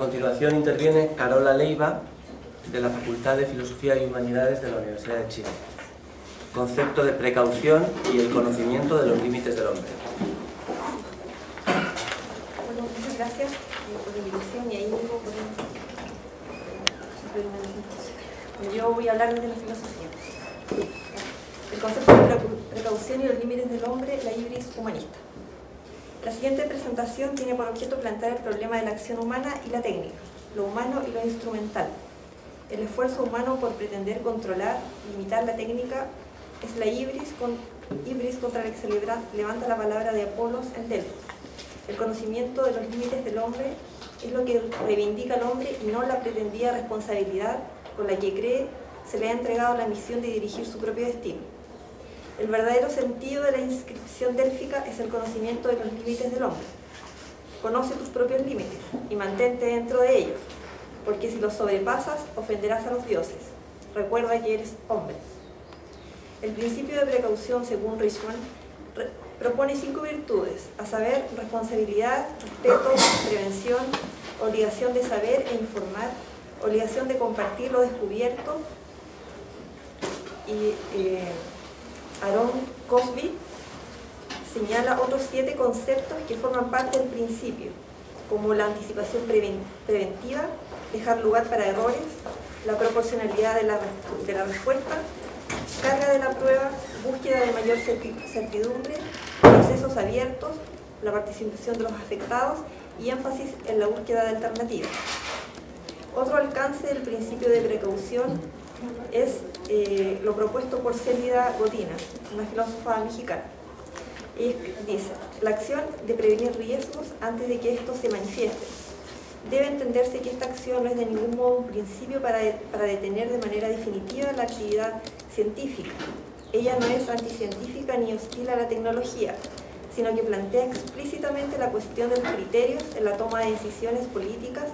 continuación interviene Carola Leiva, de la Facultad de Filosofía y Humanidades de la Universidad de Chile. Concepto de precaución y el conocimiento de los límites del hombre. Bueno, muchas gracias por la invitación y ahí mismo yo voy a hablar desde la filosofía. El concepto de precaución y los límites del hombre, la ibris humanista. La siguiente presentación tiene por objeto plantear el problema de la acción humana y la técnica, lo humano y lo instrumental. El esfuerzo humano por pretender controlar, limitar la técnica es la ibris contra la que se levanta la palabra de Apolos en Delfos. El conocimiento de los límites del hombre es lo que reivindica al hombre y no la pretendida responsabilidad con la que cree se le ha entregado la misión de dirigir su propio destino. El verdadero sentido de la inscripción délfica es el conocimiento de los límites del hombre. Conoce tus propios límites y mantente dentro de ellos, porque si los sobrepasas, ofenderás a los dioses. Recuerda que eres hombre. El principio de precaución, según Richman, propone 5 virtudes, a saber, responsabilidad, respeto, prevención, obligación de saber e informar, obligación de compartir lo descubierto, y Aaron Cosby señala otros 7 conceptos que forman parte del principio, como la anticipación preventiva, dejar lugar para errores, la proporcionalidad de la respuesta, carga de la prueba, búsqueda de mayor certidumbre, procesos abiertos, la participación de los afectados y énfasis en la búsqueda de alternativas. Otro alcance del principio de precaución es lo propuesto por Célida Godina, una filósofa mexicana. Ella dice: la acción de prevenir riesgos antes de que estos se manifiesten. Debe entenderse que esta acción no es de ningún modo un principio para detener de manera definitiva la actividad científica. Ella no es anticientífica ni hostil a la tecnología, sino que plantea explícitamente la cuestión de los criterios en la toma de decisiones políticas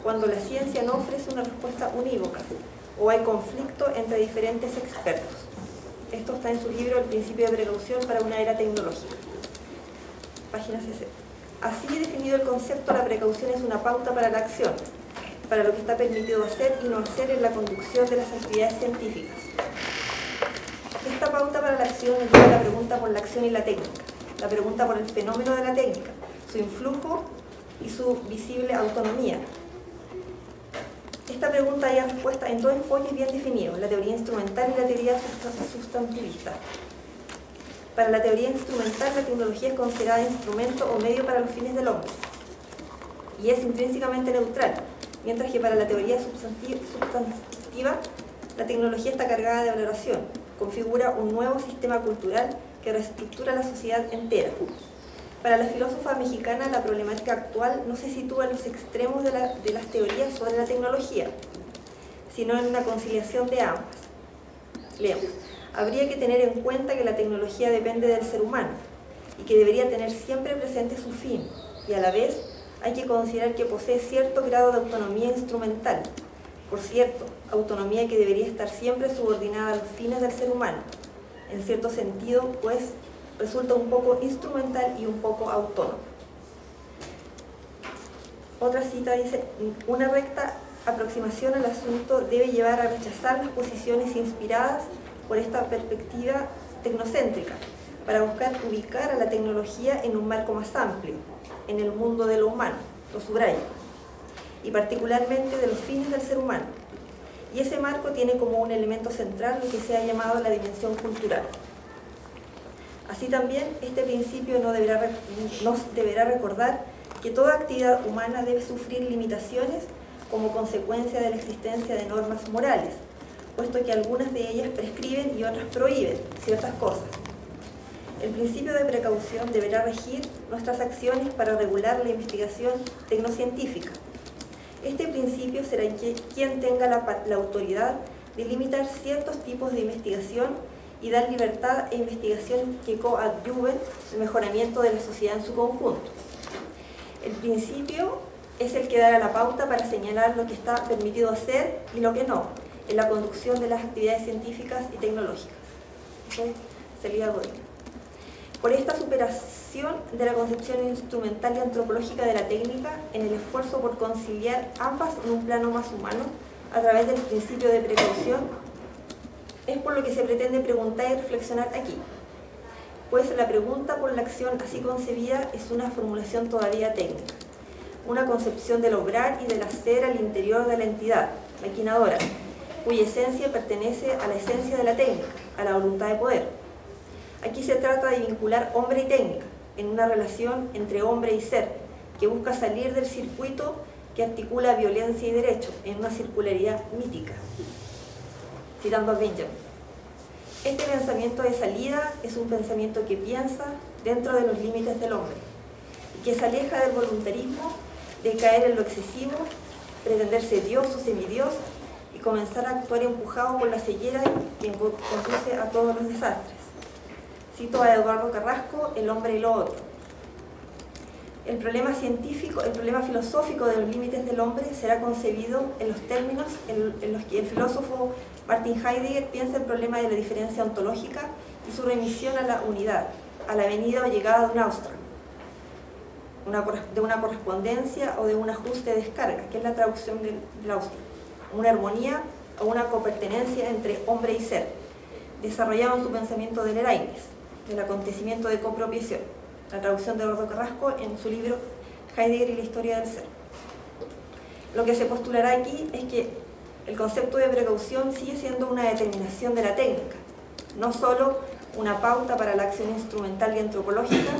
cuando la ciencia no ofrece una respuesta unívoca o hay conflicto entre diferentes expertos. Esto está en su libro El principio de precaución para una era tecnológica. Página 60. Así definido el concepto, la precaución es una pauta para la acción, para lo que está permitido hacer y no hacer en la conducción de las actividades científicas. Esta pauta para la acción nos lleva a la pregunta por la acción y la técnica, la pregunta por el fenómeno de la técnica, su influjo y su visible autonomía. Esta pregunta hay respuesta en 2 enfoques bien definidos, la teoría instrumental y la teoría sustantivista. Para la teoría instrumental, la tecnología es considerada instrumento o medio para los fines del hombre y es intrínsecamente neutral, mientras que para la teoría sustantiva, la tecnología está cargada de valoración, configura un nuevo sistema cultural que reestructura la sociedad entera. Para la filósofa mexicana, la problemática actual no se sitúa en los extremos de las teorías sobre la tecnología, sino en una conciliación de ambas. Leemos: habría que tener en cuenta que la tecnología depende del ser humano y que debería tener siempre presente su fin, y a la vez hay que considerar que posee cierto grado de autonomía instrumental, por cierto, autonomía que debería estar siempre subordinada a los fines del ser humano, en cierto sentido, pues resulta un poco instrumental y un poco autónomo. Otra cita dice: una recta aproximación al asunto debe llevar a rechazar las posiciones inspiradas por esta perspectiva tecnocéntrica, para buscar ubicar a la tecnología en un marco más amplio, en el mundo de lo humano, lo subrayo, y particularmente de los fines del ser humano. Y ese marco tiene como un elemento central lo que se ha llamado la dimensión cultural. Así también, este principio nos deberá recordar que toda actividad humana debe sufrir limitaciones como consecuencia de la existencia de normas morales, puesto que algunas de ellas prescriben y otras prohíben ciertas cosas. El principio de precaución deberá regir nuestras acciones para regular la investigación tecnocientífica. Este principio será quien tenga la autoridad de limitar ciertos tipos de investigación y dar libertad e investigación que coadyuven el mejoramiento de la sociedad en su conjunto. El principio es el que dará la pauta para señalar lo que está permitido hacer y lo que no, en la conducción de las actividades científicas y tecnológicas. Célida Godina. Por esta superación de la concepción instrumental y antropológica de la técnica, en el esfuerzo por conciliar ambas en un plano más humano, a través del principio de precaución, es por lo que se pretende preguntar y reflexionar aquí. Pues la pregunta por la acción así concebida es una formulación todavía técnica, una concepción del obrar y del hacer al interior de la entidad maquinadora, cuya esencia pertenece a la esencia de la técnica, a la voluntad de poder. Aquí se trata de vincular hombre y técnica en una relación entre hombre y ser, que busca salir del circuito que articula violencia y derecho en una circularidad mítica. Citando a Benjamin. Este pensamiento de salida es un pensamiento que piensa dentro de los límites del hombre y que se aleja del voluntarismo, de caer en lo excesivo, pretenderse Dios o semidios y comenzar a actuar empujado por la ceguera que conduce a todos los desastres. Cito a Eduardo Carrasco, El hombre y lo otro. El problema filosófico de los límites del hombre será concebido en los términos en los que el filósofo Martin Heidegger piensa el problema de la diferencia ontológica y su remisión a la unidad, a la venida o llegada de un Austra, de una correspondencia o de un ajuste de descarga, que es la traducción del Austra, una armonía o una copertenencia entre hombre y ser, desarrollado en su pensamiento del Eraines, del acontecimiento de copropiación, la traducción de Eduardo Carrasco en su libro Heidegger y la historia del ser. Lo que se postulará aquí es que el concepto de precaución sigue siendo una determinación de la técnica, no solo una pauta para la acción instrumental y antropológica,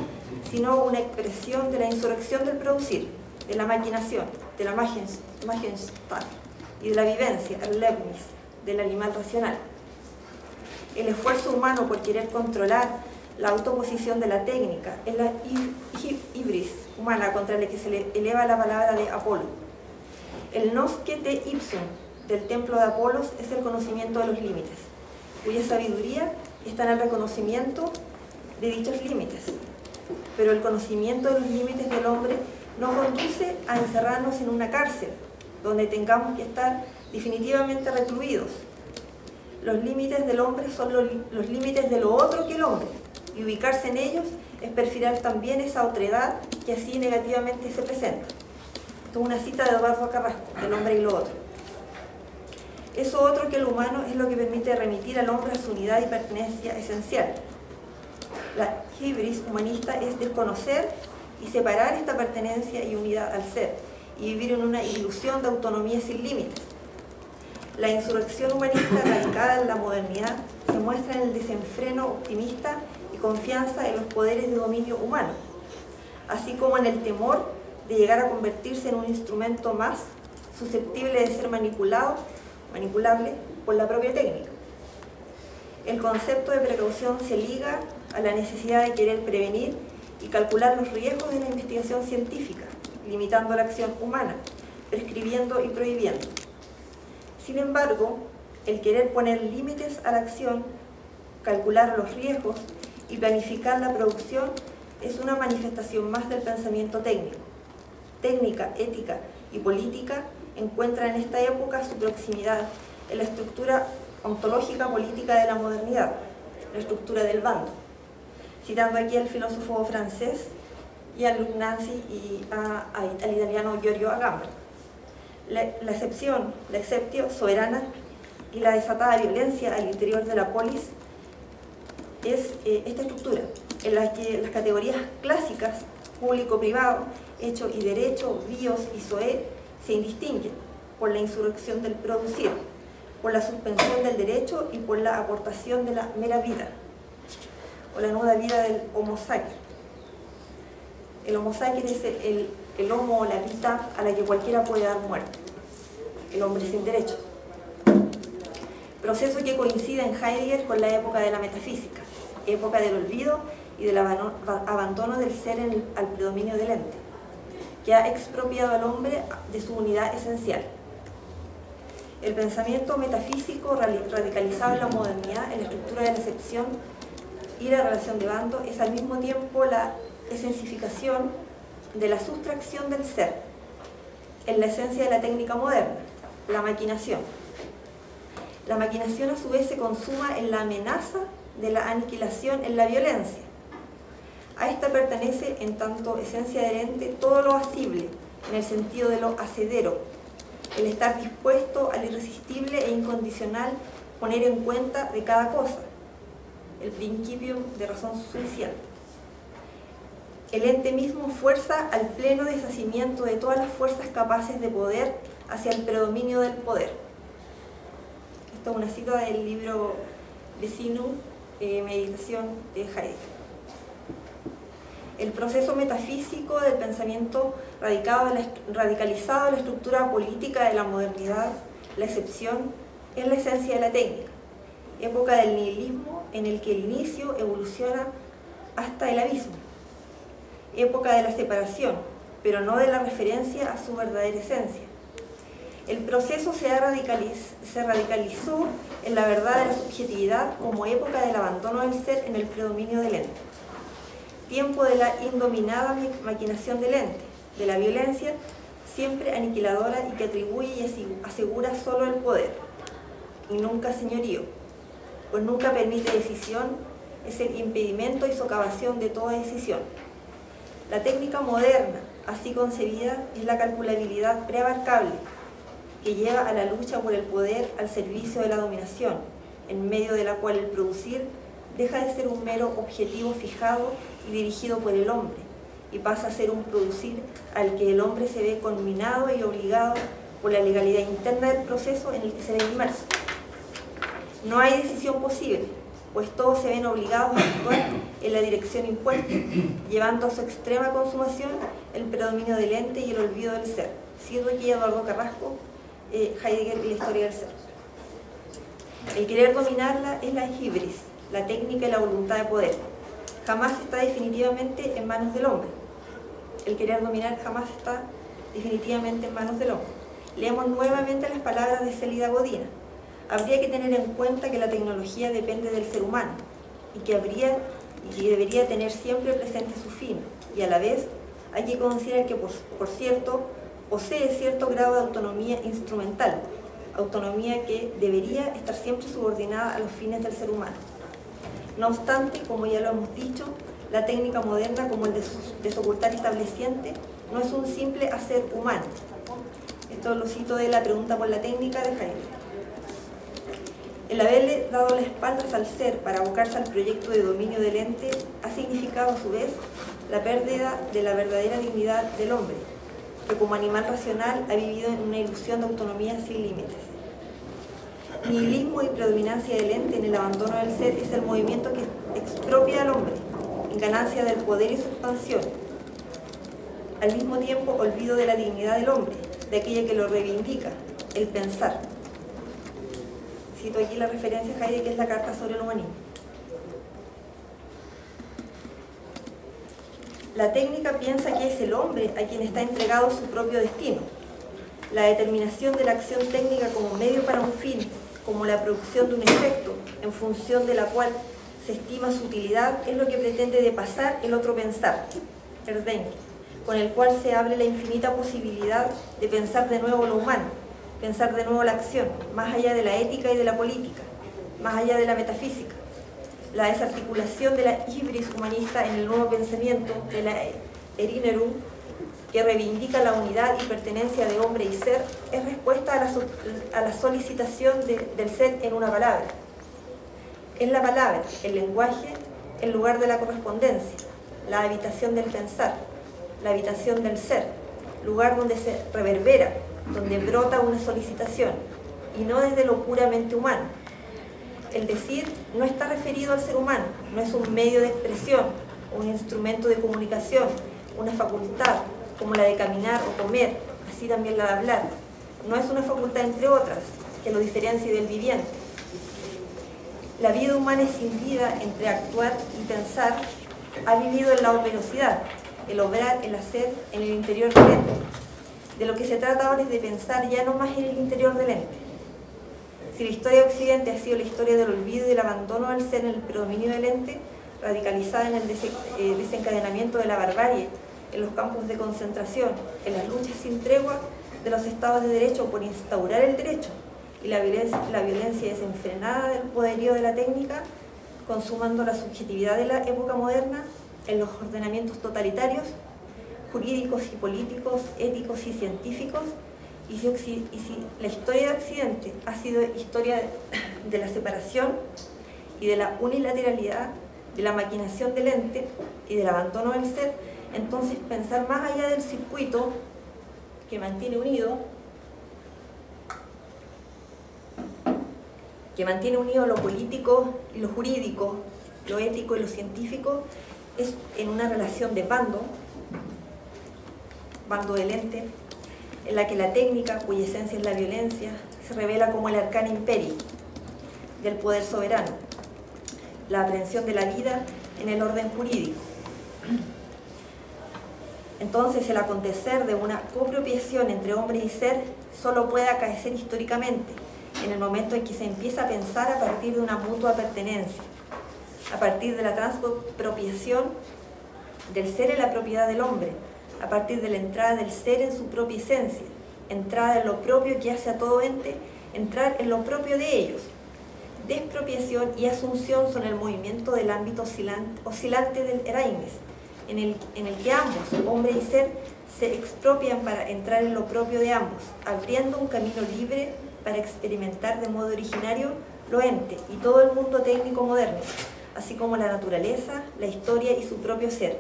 sino una expresión de la insurrección del producir, de la maquinación, de la Magenstadt y de la vivencia, el Leibniz, del animal racional. El esfuerzo humano por querer controlar la autoposición de la técnica es la hibris humana contra la que se le eleva la palabra de Apolo. El nosce te ipsum del templo de Apolos es el conocimiento de los límites, cuya sabiduría está en el reconocimiento de dichos límites. Pero el conocimiento de los límites del hombre no conduce a encerrarnos en una cárcel, donde tengamos que estar definitivamente recluidos. Los límites del hombre son los límites de lo otro que el hombre, y ubicarse en ellos es perfilar también esa otredad que así negativamente se presenta. Esto es una cita de Eduardo Carrasco, El hombre y lo otro. Eso otro que el humano es lo que permite remitir al hombre a su unidad y pertenencia esencial. La hibris humanista es desconocer y separar esta pertenencia y unidad al ser, y vivir en una ilusión de autonomía sin límites. La insurrección humanista radicada en la modernidad se muestra en el desenfreno optimista y confianza en los poderes de dominio humano, así como en el temor de llegar a convertirse en un instrumento más susceptible de ser manipulable por la propia técnica. El concepto de precaución se liga a la necesidad de querer prevenir y calcular los riesgos de la investigación científica, limitando la acción humana, prescribiendo y prohibiendo. Sin embargo, el querer poner límites a la acción, calcular los riesgos y planificar la producción es una manifestación más del pensamiento técnico. Técnica, ética y política encuentran en esta época su proximidad en la estructura ontológica política de la modernidad, la estructura del bando. Citando aquí al filósofo francés Jean-Luc Nancy y al italiano Giorgio Agamben. La exceptio soberana y la desatada violencia al interior de la polis es esta estructura, en la que las categorías clásicas, público-privado, hecho y derecho, bios y zoé, se indistinguen por la insurrección del producir, por la suspensión del derecho y por la aportación de la mera vida, o la nueva vida del homo sacer. El homo sacer es el homo o la vita a la que cualquiera puede dar muerte, el hombre sin derechos. Proceso que coincide en Heidegger con la época de la metafísica, época del olvido y del abandono del ser al predominio del ente, que ha expropiado al hombre de su unidad esencial. El pensamiento metafísico radicalizado en la modernidad, en la estructura de la excepción y la relación de bando, es al mismo tiempo la esencificación de la sustracción del ser, en la esencia de la técnica moderna, la maquinación. La maquinación a su vez se consuma en la amenaza de la aniquilación en la violencia, A esta pertenece, en tanto esencia del ente, todo lo asible, en el sentido de lo hacedero, el estar dispuesto al irresistible e incondicional poner en cuenta de cada cosa, el principio de razón suficiente. El ente mismo fuerza al pleno deshacimiento de todas las fuerzas capaces de poder hacia el predominio del poder. Esta es una cita del libro de Sinu, Meditación de Heidegger. El proceso metafísico del pensamiento radicalizado de la estructura política de la modernidad, la excepción, es la esencia de la técnica, época del nihilismo en el que el inicio evoluciona hasta el abismo, época de la separación, pero no de la referencia a su verdadera esencia. El proceso se radicalizó en la verdad de la subjetividad como época del abandono del ser en el predominio del ente. Tiempo de la indominada maquinación del ente, de la violencia siempre aniquiladora y que atribuye y asegura solo el poder, y nunca señorío, pues nunca permite decisión, es el impedimento y socavación de toda decisión. La técnica moderna, así concebida, es la calculabilidad preabarcable, que lleva a la lucha por el poder al servicio de la dominación, en medio de la cual el producir deja de ser un mero objetivo fijado y dirigido por el hombre, y pasa a ser un producir al que el hombre se ve conminado y obligado por la legalidad interna del proceso en el que se ve inmerso. No hay decisión posible, pues todos se ven obligados a actuar en la dirección impuesta, llevando a su extrema consumación el predominio del ente y el olvido del ser. Cito aquí a Eduardo Carrasco, Heidegger y la historia del ser. El querer dominarla es la hibris, la técnica y la voluntad de poder. Jamás está definitivamente en manos del hombre. El querer dominar jamás está definitivamente en manos del hombre. Leemos nuevamente las palabras de Célida Godina. Habría que tener en cuenta que la tecnología depende del ser humano y que debería tener siempre presente su fin, y a la vez hay que considerar que, por cierto, posee cierto grado de autonomía instrumental, autonomía que debería estar siempre subordinada a los fines del ser humano. No obstante, como ya lo hemos dicho, la técnica moderna, como el desocultar estableciente, no es un simple hacer humano. Esto lo cito de la pregunta por la técnica de Heidegger. El haberle dado las espaldas al ser para abocarse al proyecto de dominio del ente ha significado a su vez la pérdida de la verdadera dignidad del hombre, que como animal racional ha vivido en una ilusión de autonomía sin límites. Nihilismo y predominancia del ente en el abandono del ser es el movimiento que expropia al hombre, en ganancia del poder y su expansión. Al mismo tiempo, olvido de la dignidad del hombre, de aquella que lo reivindica, el pensar. Cito aquí la referencia a Heidegger, que es la Carta sobre el Humanismo. La técnica piensa que es el hombre a quien está entregado su propio destino. La determinación de la acción técnica como medio para un fin, como la producción de un efecto, en función de la cual se estima su utilidad, es lo que pretende de pasar el otro pensar, el Denke, con el cual se abre la infinita posibilidad de pensar de nuevo lo humano, pensar de nuevo la acción, más allá de la ética y de la política, más allá de la metafísica. La desarticulación de la hibris humanista en el nuevo pensamiento de la Erinnerung, que reivindica la unidad y pertenencia de hombre y ser, es respuesta a la solicitación del ser en una palabra. Es la palabra, el lenguaje, el lugar de la correspondencia, la habitación del pensar, la habitación del ser, lugar donde se reverbera, donde brota una solicitación, y no desde lo puramente humano. El decir no está referido al ser humano, no es un medio de expresión, un instrumento de comunicación, una facultad, como la de caminar o comer, así también la de hablar. No es una facultad entre otras, que lo diferencie del viviente. La vida humana es sin vida entre actuar y pensar, ha vivido en la operosidad, el obrar, el hacer, en el interior del ente. De lo que se trata ahora es de pensar ya no más en el interior del ente. Si la historia de Occidente ha sido la historia del olvido y del abandono del ser en el predominio del ente, radicalizada en el desencadenamiento de la barbarie, en los campos de concentración, en las luchas sin tregua de los estados de derecho por instaurar el derecho, y la violencia desenfrenada del poderío de la técnica, consumando la subjetividad de la época moderna, en los ordenamientos totalitarios, jurídicos y políticos, éticos y científicos, y si la historia de Occidente ha sido historia de la separación y de la unilateralidad, de la maquinación del ente y del abandono del ser, entonces pensar más allá del circuito que mantiene unido lo político y lo jurídico, lo ético y lo científico, es en una relación de bando del ente, en la que la técnica, cuya esencia es la violencia, se revela como el arcano imperio del poder soberano, la aprehensión de la vida en el orden jurídico. Entonces, el acontecer de una copropiación entre hombre y ser solo puede acaecer históricamente, en el momento en que se empieza a pensar a partir de una mutua pertenencia, a partir de la transpropiación del ser en la propiedad del hombre, a partir de la entrada del ser en su propia esencia, entrada en lo propio que hace a todo ente, entrar en lo propio de ellos. Despropiación y asunción son el movimiento del ámbito oscilante del Erasmus, en el que ambos, hombre y ser, se expropian para entrar en lo propio de ambos, abriendo un camino libre para experimentar de modo originario lo ente y todo el mundo técnico moderno, así como la naturaleza, la historia y su propio ser.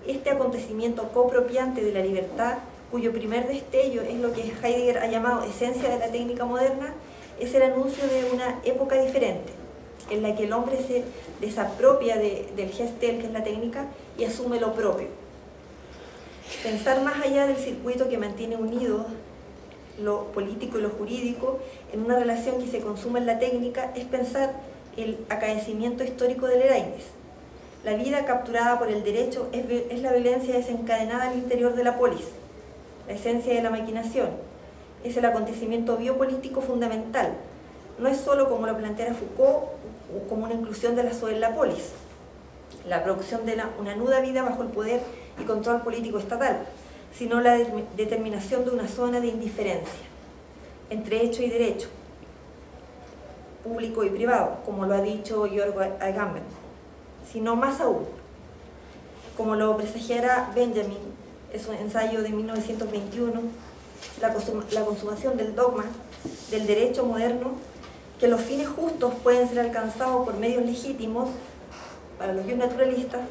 Este acontecimiento copropiante de la libertad, cuyo primer destello es lo que Heidegger ha llamado esencia de la técnica moderna, es el anuncio de una época diferente, en la que el hombre se desapropia del gestel, que es la técnica, y asume lo propio. Pensar más allá del circuito que mantiene unido lo político y lo jurídico en una relación que se consuma en la técnica es pensar el acaecimiento histórico del Erasmus. La vida capturada por el derecho es la violencia desencadenada al interior de la polis, la esencia de la maquinación. Es el acontecimiento biopolítico fundamental. No es solo, como lo planteara Foucault, como una inclusión de la SOE en la polis, la producción de una nuda vida bajo el poder y control político estatal, sino la determinación de una zona de indiferencia entre hecho y derecho, público y privado, como lo ha dicho Georg Agamben, sino más aún, como lo presagiara Benjamin en su ensayo de 1921, la consumación del dogma del derecho moderno, que los fines justos pueden ser alcanzados por medios legítimos para los naturalistas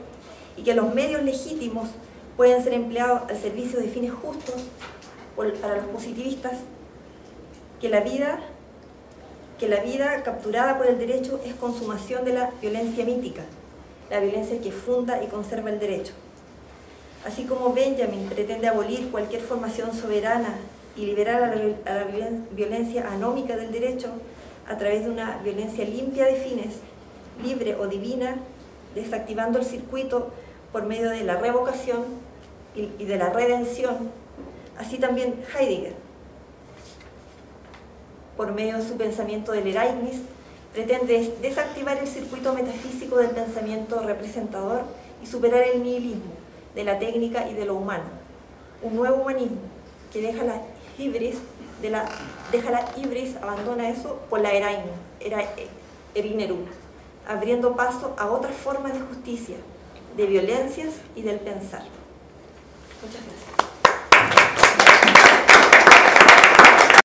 y que los medios legítimos pueden ser empleados al servicio de fines justos para los positivistas, que la vida capturada por el derecho es consumación de la violencia mítica, la violencia que funda y conserva el derecho. Así como Benjamin pretende abolir cualquier formación soberana y liberar a la violencia anómica del derecho a través de una violencia limpia de fines, libre o divina, desactivando el circuito por medio de la revocación y de la redención, así también Heidegger, por medio de su pensamiento del Erasmus, pretende desactivar el circuito metafísico del pensamiento representador y superar el nihilismo de la técnica y de lo humano. Un nuevo humanismo que deja la ibris, abandona eso por la erinerum, abriendo paso a otras formas de justicia, de violencias y del pensar. Muchas gracias.